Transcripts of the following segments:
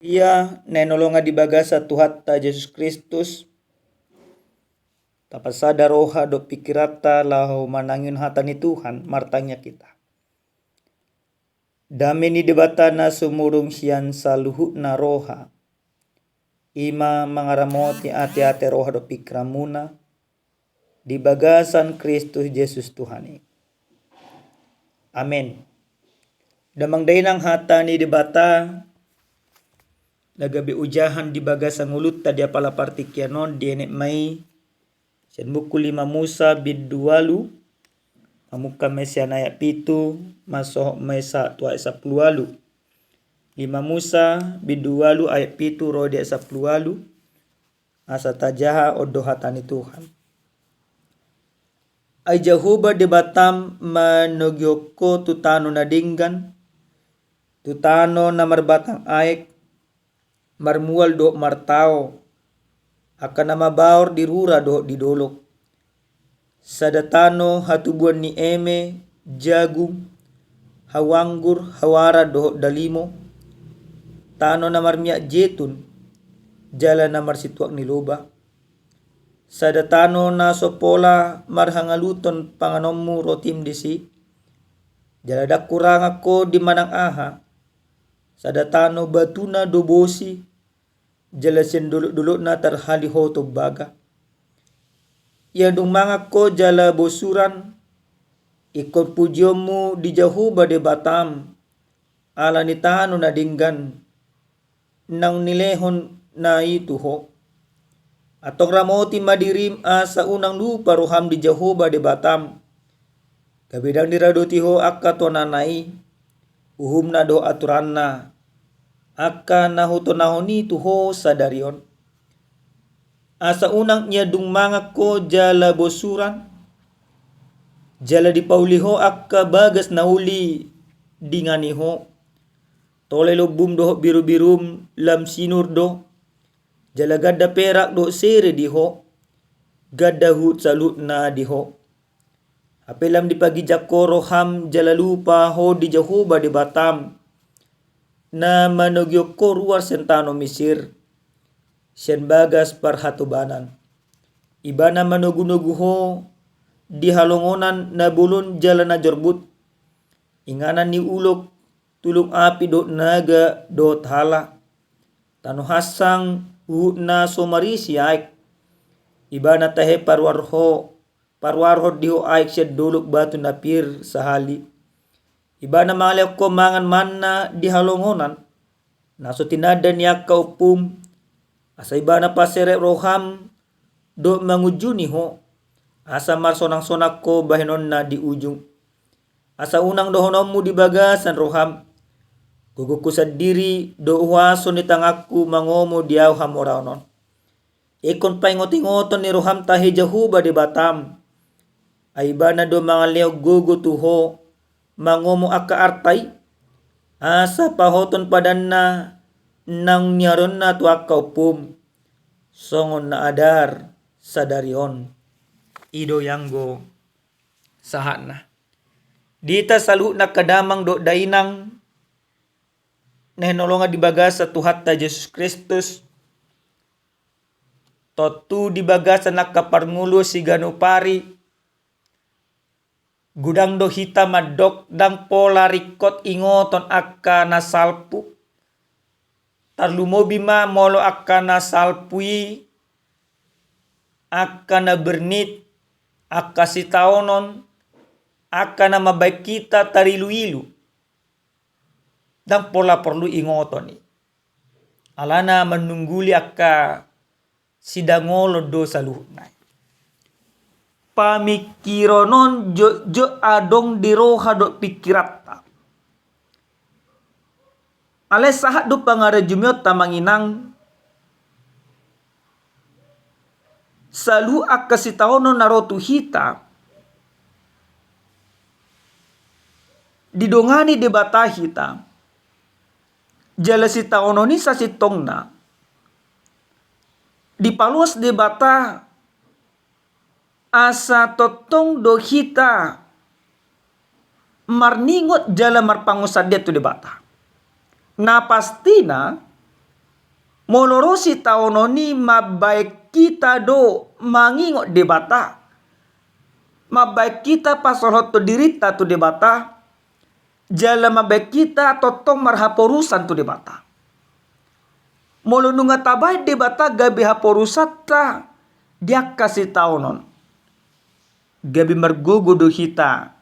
Ia nenolonga di bagasa Tuhan ta Yesus Kristus tapasada roha do pikirata lahu manangin hata ni Tuhan martanya kita. Dame ni debatana sumurung sian saluhu na roha. Ima mangaramoti ate-ate roha do pikramuna di bagasan Kristus Yesus Tuhani. Amen. Damang dainang hata ni debata lagabi ujahan di bagasan ngulut ta dia pala partikianon di enek mai sen buku 5 Musa bidualu amuka mesian ayat pitu masoh mesa tua esa plualu 5 Musa bidualu ayat pitu rodi esa plualu asa tajaha odo hatani Tuhan. Ay Jahuba debatam manogyoko tutano na dinggan tutano na marbatang aik marmual do martao akan nama baur dirura do didolok sadatano hatubuan ni eme jagung hawanggur hawara do dalimo tano na marmiak jetun jala na marsituak ni loba sadatano na sopola marhangaluton panganommu rotim disi jala dak kurang ako di manang aha sadatano batuna dobosi jalasin dulu-dulu na terhali hoto baga. Ya dung mga ko jala bosuran ikon pujyomu di Jahuba de batam ala ni tano na dinggan nang nilehon na itu ho. Atong ramoti madirim sa unang lupa roham di Jahuba de batam. Kabidang diradoti ho akka to nanai uhum na do aturan na. Aka nahuto nahoni tuho sa darion. Asa unang niya dungmanga ko jala bosuran. Jala di pauliho akka bagas nahuli dinganiho. Tole lobum do biru-birum lam sinur do. Jala gada perak do sere diho. Gada hut salut na diho. Apelam di pagi jakoro ham jala lupa ho di Jahuba di Batam. Na manogyo ko ruar sentano Misir sen bagas parhatubanan iba na manugu-nugu ho di halongonan na bulun jala na jorbut inganan ni ulok tulung api do naga do thala tano hasang na somarisi aik iba na tahe parwarho diho aik siya duluk batu napir sahali iba na malek ko mangan manna di halongonan naso tinada niya kaupum asa iba na pasere roham do mangujuni ho asa marsonang-sonak ko bahinon na di ujung asa unang dohonommu di bagasan roham guguku sa diri do uwaso ni tangakku mangomo diaw hamoraonon ikon paingot-ingoton ni roham tahi Jahuba di Batam ay iba na do mga leo gugu tuho mangomo akka artay asa pahoton padan na nang nyaron na tu akka upum songon na adar sa darion ido yanggo sahat na dita salu na kadamang do dainang nenolonga di bagas sa Tuhan ta Yesus Kristus totu di bagas na kaparngulo si ganupari gudang do hita madok dang pola rikot ingoton akka nasalpu tarlumobi ma molo akka nasalpui akka na bernit akka sitaonon akka na mabaik kita tarilu-ilu dang pola perlu ingoton ni alana menungguli akka sidangolo do saluhnay pamikironon jo adong diroha do pikirata. Ale sahat do pangara jumiot tamanginang salu akasitaono narotu hita didongani debata hita jala sitaono ni sa sitongna dipaluas debata asa totong do hita marningot jala marpangusadet tu debata. Na pasti na Molorosi taononi mabaik kita do mangingot debata. Mabaik kita pasal to dirita tu debata. Jala mabaik kita totong marhaporusan tu debata. Molonunga tabay debata gabi haporusata dia kasih taonon. Gabi margugu do hita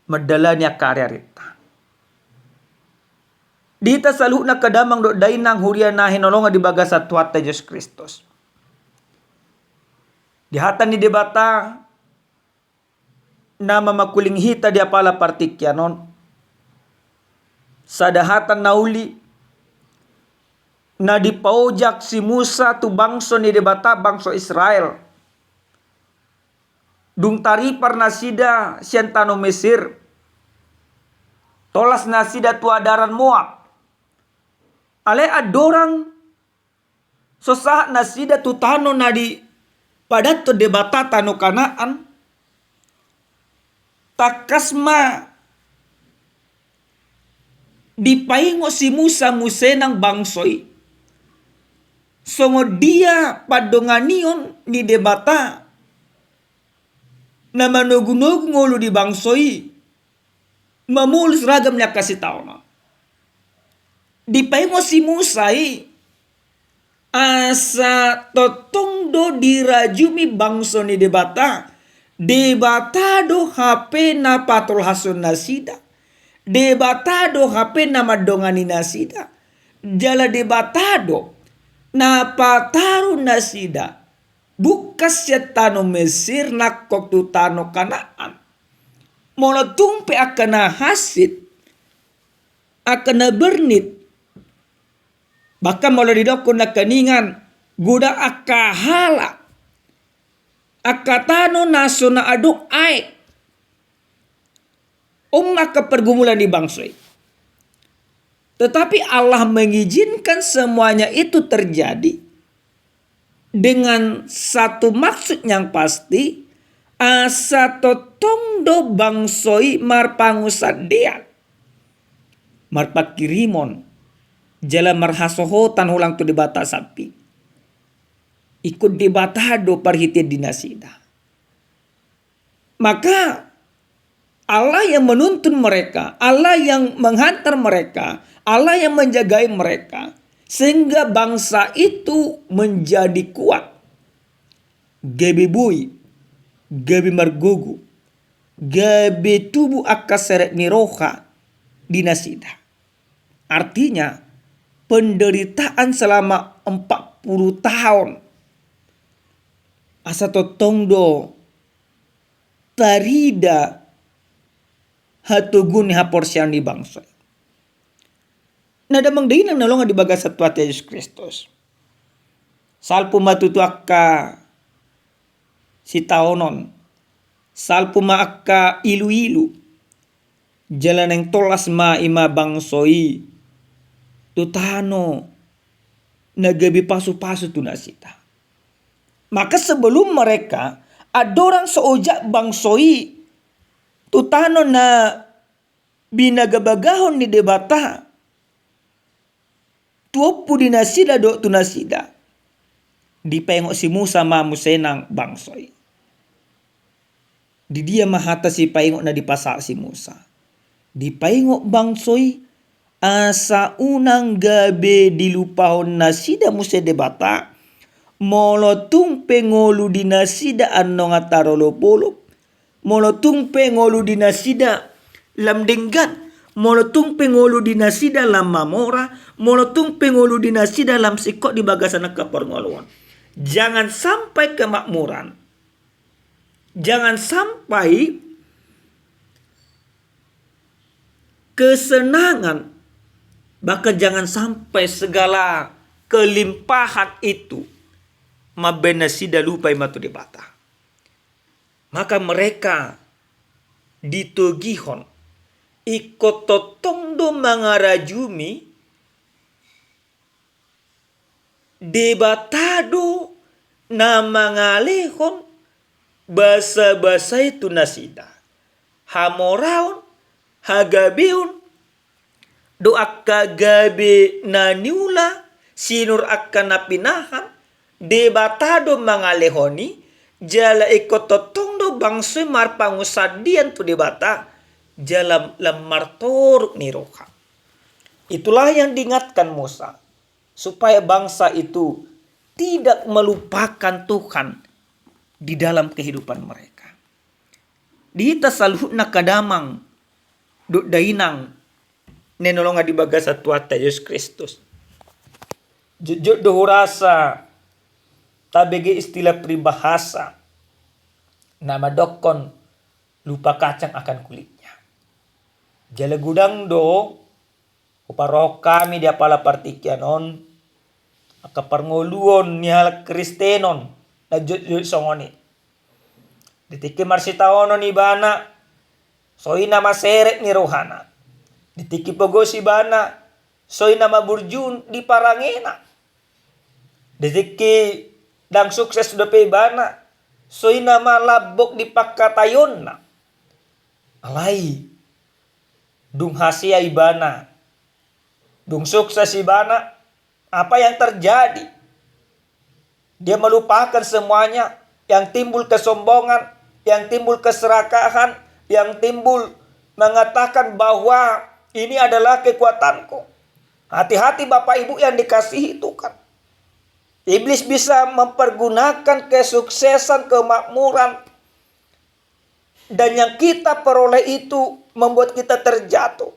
madalanya karya rita. Dita salu na kadamang do dainang huria na hinolonga di bagasat tuata Yesus Kristus. Dihatan ni debata na mamakuling hita di apala partikyanon. Sadahatan nauli na dipaujak si Musa tu bangso ni debata bangso Israel. Dung taripar nasida siantano Mesir. Tolas nasida tu adaran Moab. Ale adorang sosah nasida tu tano nadi padat tu debata tano Kanaan. Takasma dipaingo si Musa musenang bangsoy. Songo dia padonganion ni debata na manugunog ngolo di bangsoy. Mamulus ragam niya kasi tao na. Dipaingo si Musa asa totong do dirajumi bangso ni debata. Debata do hape na patulhason nasida. Debata do hape na madongani nasida. Jala debata do na pataru nasida. Bukas ya tano Mesir na koktu tano Kanaan. Mola tumpe akan na hasit. Akan na bernit. Bahkan mola didokon na kaningan. Guda akahala. Akatano naso na aduk ay. Maka pergumulan di bangsoy. Tetapi Allah mengizinkan semuanya itu terjadi. Dengan satu maksud yang pasti. Asa totong do bangsoy marpangusadean. Marpakirimon. Jala marhasohotan hulang tu debata sapi. Ikut debata do parhiti dinasida. Maka Allah yang menuntun mereka, Allah yang menghantar mereka, Allah yang menjagai mereka, sehingga bangsa itu menjadi kuat. Gabi bui, gabi margugu, gabi tubuh akaseret niroha dinasida. Artinya penderitaan selama 40 tahun. Asa totong do tarida hatugun haporsian di bangsa. Nada mangdainang nalonga di bagasat tuat Yesus Kristus. Salpo matutu akka si taonon. Salpo ma akka ilu-ilu. Jalan yang tolas ma ima bangsoi. Tutano nagabi pasu-pasu tu nasita. Maka sebelum mereka ada orang seojak bangsoi tutano na binagabagahon ni debata tuopu dinasida do tunasida dipengok si Musa ma musenang bangsoi. Di dia mahata si paingok na dipasa si Musa. Dipaingok bangsoi asa unang gabe dilupahon nasida muse debata. Molotung pengolu dinasida anong atarolopolo. Molotung pengolu dinasida lam denggan. Molotung pengolu dinasida lam mamora. Molotung pengolu dinasida lam sikok di bagasan kaperngoluan. Jangan sampai kemakmuran. Jangan sampai kesenangan. Bahkan jangan sampai segala kelimpahan itu mabenasida lupai matu debata. Maka mereka ditogihon ikototong do mangarajumi debatado na mangalehon basa-basa itu nasida. Hamoraon, hagabeon, do akka gabe na niula sinur akan napinahan, debatado mga lehoni, jala ikototong do bangsoy marpangusadian tu debata, jala lamartoruk ni roha. Itulah yang diingatkan Musa, supaya bangsa itu tidak melupakan Tuhan di dalam kehidupan mereka. Dihita saluhut na kadamang do dainang nenolonga di bagasa tuata Yesus Kristus. Jujur dohurasa tabege istilah peribahasa nama dokon lupa kacang akan kulitnya. Jala gudang do uparoh kami dia pala partikianon akaparngoluon ni hal kristenon na jujur songoni. Ditiki marsitaono ni bana soina maseret ni rohana. Ditiki pogosi bana soina maburjun di parangena. Ditiki dang sukses dope bana soina malabok di pakatayon na. Alai dung hasia ibana, dung sukses ibana, apa yang terjadi? Dia melupakan semuanya, yang timbul kesombongan, yang timbul keserakahan, yang timbul mengatakan bahwa ini adalah kekuatanku. Hati-hati Bapak Ibu yang dikasihi Tuhan. Iblis bisa mempergunakan kesuksesan, kemakmuran, dan yang kita peroleh itu membuat kita terjatuh.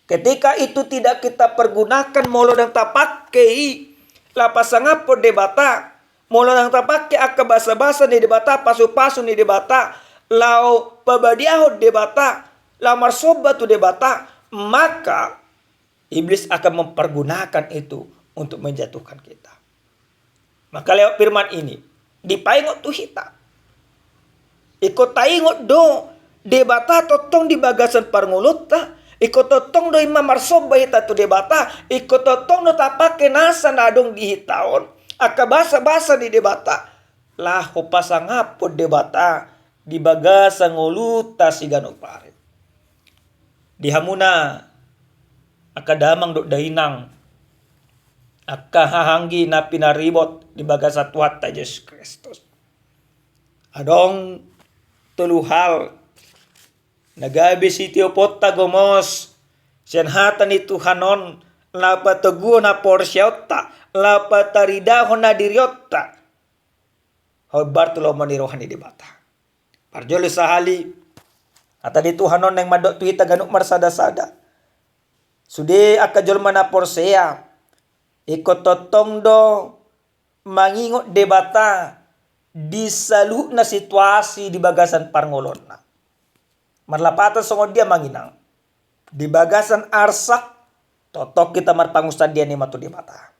Ketika itu tidak kita pergunakan, molo dan tapakai lapasangapo debata, molo dan tapakai akka basa-basa ni debata, pasu-pasu ni debata, lau pabadiaho debata, lamar soba tu debata, maka iblis akan mempergunakan itu untuk menjatuhkan kita. Maka lewat firman ini, dipaingot tu hita. Ikut taingot do debata totong di bagasan parngulutta, ikut totong do imam marsoba hita tu debata, ikut totong do tapake nasa nadong di hitaon, aka basa-basa di debata, lah hopasangapo debata di bagasan nguluta si ganopare. Di hamuna aka damang do dainang, aka hahanggi na pinaribot di bagasa tuata Yesus Kristus. Adong tuluhal nagabi si Teopota gomos senhatan itu hanon lapa teguo na porsyota lapa taridaho na diriotta hobar tulo manirohan di bata parjole sahali ata di Tuhanon yang madok tuita ganuk marsada-sada sude akajol mana porsea ikot totong do mangingot debata di salu na situasi di bagasan parngolon na. Marlapatan songod dia manginang. Di bagasan arsak, totok kita marpangusad dia ni matu debata.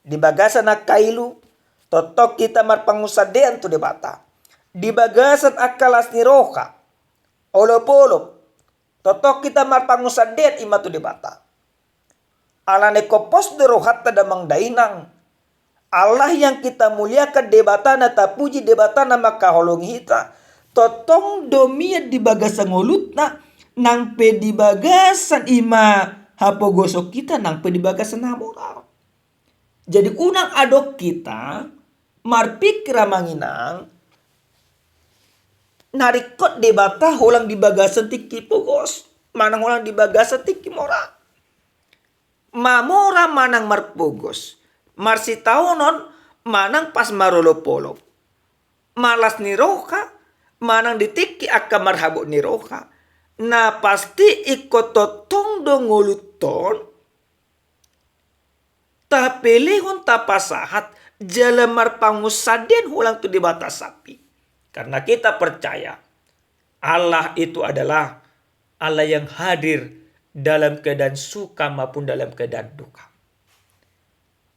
Di bagasan na kailu, totok kita marpangusad dia tu debata. Di bagasan akalas ni roka, olop-olop, totok kita marpangusad dia ni matu debata. Alane kopos de rohat tadamang dainang. Allah yang kita muliakan debatana tapuji debatana maka holong hita. Totong domia di bagasan ngolutna nang pe di bagasan ima hapo gosok kita nang pe di bagasan namoral. Jadi unang adok kita marpikra manginang narikot debata holang di bagasan tiki pogos manang holang di bagasan tiki mora. Mamora manang marpogos. Marsitaonon manang pas marolopolop. Malas ni roka manang ditiki akka marhabok ni roka. Na pasti ikot totong do nguluton. Tapelihon tapasahat jala marpangusadin hulang tu di batas sapi. Karena kita percaya Allah itu adalah Allah yang hadir dalam keadaan suka maupun dalam keadaan duka.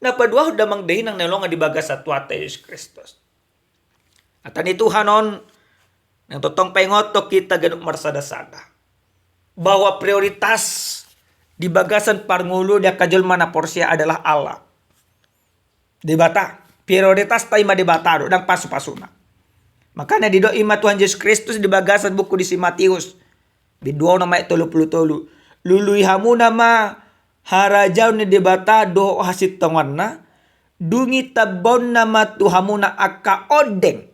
Napadua damang dahinang nelonga di bagasa tuata Yesus Kristus. Atan itu hanon yang totong pengotok kita ganuk marsada-sada. Bahwa prioritas di bagasan parngulu dia kajol mana porsia adalah Allah. Debata prioritas taima debatado dan pasu-pasuna. Makanya di doa ima Tuhan Yesus Kristus di bagasan buku di si Matius. Di 2 nama 33. Lului hamuna ma harajau ni debata do hasit tonganna dungi tabon nama tuhamuna akka odeng.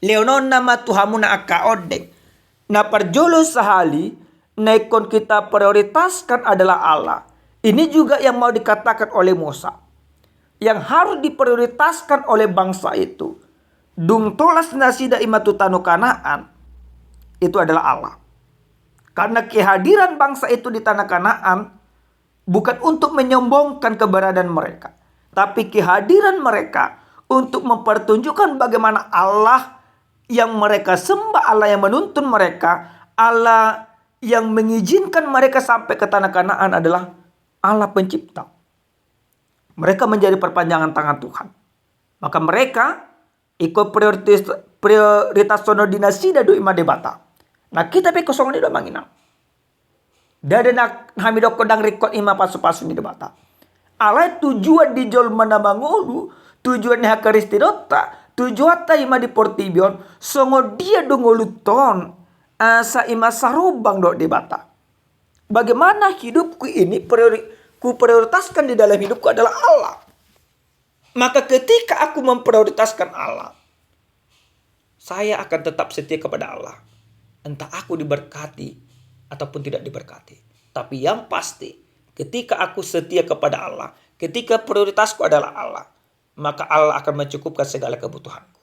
Leonon nama tuhamuna akka odeng. Na perjolo sehali naikon kita prioritaskan adalah Allah. Ini juga yang mau dikatakan oleh Musa. Yang harus diprioritaskan oleh bangsa itu. Dung tolas nasida imatu tanu Kanaan. Itu adalah Allah. Karena kehadiran bangsa itu di tanah Kanaan bukan untuk menyombongkan keberadaan mereka. Tapi kehadiran mereka untuk mempertunjukkan bagaimana Allah yang mereka sembah, Allah yang menuntun mereka, Allah yang mengizinkan mereka sampai ke tanah Kanaan adalah Allah pencipta. Mereka menjadi perpanjangan tangan Tuhan. Maka mereka ikut prioritas sono dinasida do ima debata. Nah kita pe kosongan itu manginang. Dada nak hamido kodang rekod ima pasu-pasu ni debata. Allah tujuan di jol mana mangulu, tujuan ni hakaristirota, tujuan ta ima di portibion, songo dia do ngoluton asa ima sarubang do debata. Bagaimana hidupku ini ku prioritaskan di dalam hidupku adalah Allah. Maka ketika aku memprioritaskan Allah, saya akan tetap setia kepada Allah. Entah aku diberkati ataupun tidak diberkati. Tapi yang pasti, ketika aku setia kepada Allah, ketika prioritasku adalah Allah, maka Allah akan mencukupkan segala kebutuhanku.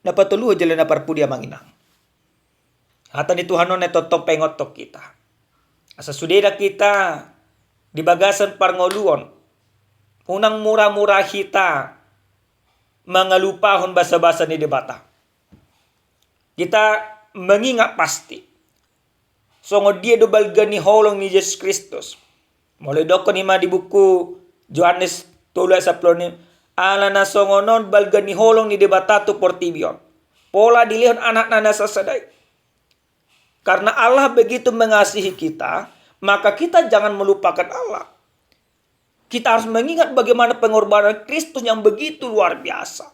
Dapat tulu jalan parpudia manginang. Hata ni Tuhan ne toto pengotok kita. Asa sudeda kita di bagasan parngoluon. Unang murah-murah kita mengalupahon basa-basa ni debata. Kita mengingat pasti. Songo dia do balgani holong ni Yesus Kristus. Mulai doko ni ma di buku Yohanes 12:10 ala na songo non balgani holong ni debata tu portibion. Pola dilihat anak nana sasadai. Karena Allah begitu mengasihi kita, maka kita jangan melupakan Allah. Kita harus mengingat bagaimana pengorbanan Kristus yang begitu luar biasa.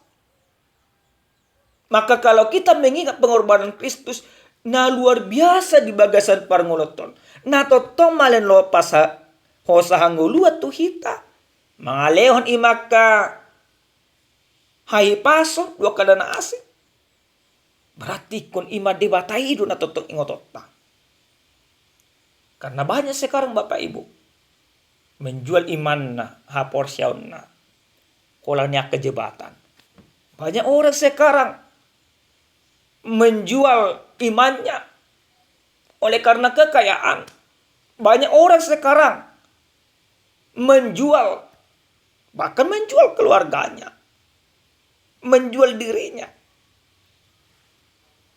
Maka kalau kita mengingat pengorbanan Kristus, na luar biasa di bagasan parngoloton. Na totong malen lo pasa hosahangulua tu hita. Mangalehon imaka hai paso dua kadana asing. Berarti kun ima debatai itu na totong ingotota. Karena banyak sekarang Bapak Ibu menjual imanna, haporsyaunna, kolanya kejebatan. Banyak orang sekarang menjual imannya oleh karena kekayaan. Banyak orang sekarang menjual, bahkan menjual keluarganya, menjual dirinya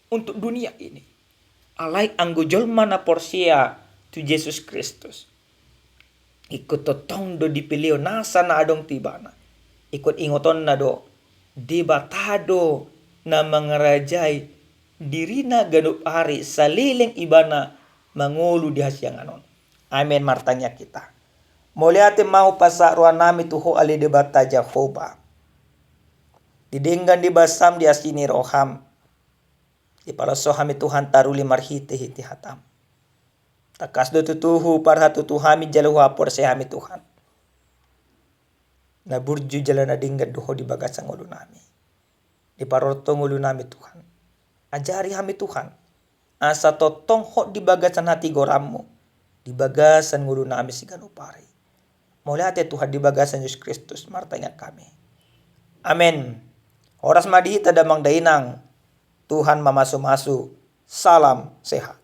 untuk dunia ini. Alai anggojol mana porsia tu Yesus Kristus. Ikut totong do dipilih nasa na adong tibana. Ikut ingoton na do debatado na mengerajai dirina ganup hari saliling ibana mangulu di hasyanganon. Amin martanya kita. Moliate mau pasa ruan nami tuho ali debata Jehovah. Didenggan di basam di asini roham. Di paraso hami Tuhan taruli marhite hiti hatam. Takas do tutuhu parhatu tuhami jalu hapor sehami Tuhan. Na burju jalan na dinggan doho di bagasang ulu nami. Di parortong ulu nami Tuhan. Ajari hami Tuhan. Asa totong hok di bagasan hati goramu. Di bagasan ulu nami si ganupari. Mulai hati Tuhan di bagasan Yesus Kristus martanya kami. Amin. Horas madihi tadamang dainang. Tuhan mamasu-masu. Salam sehat.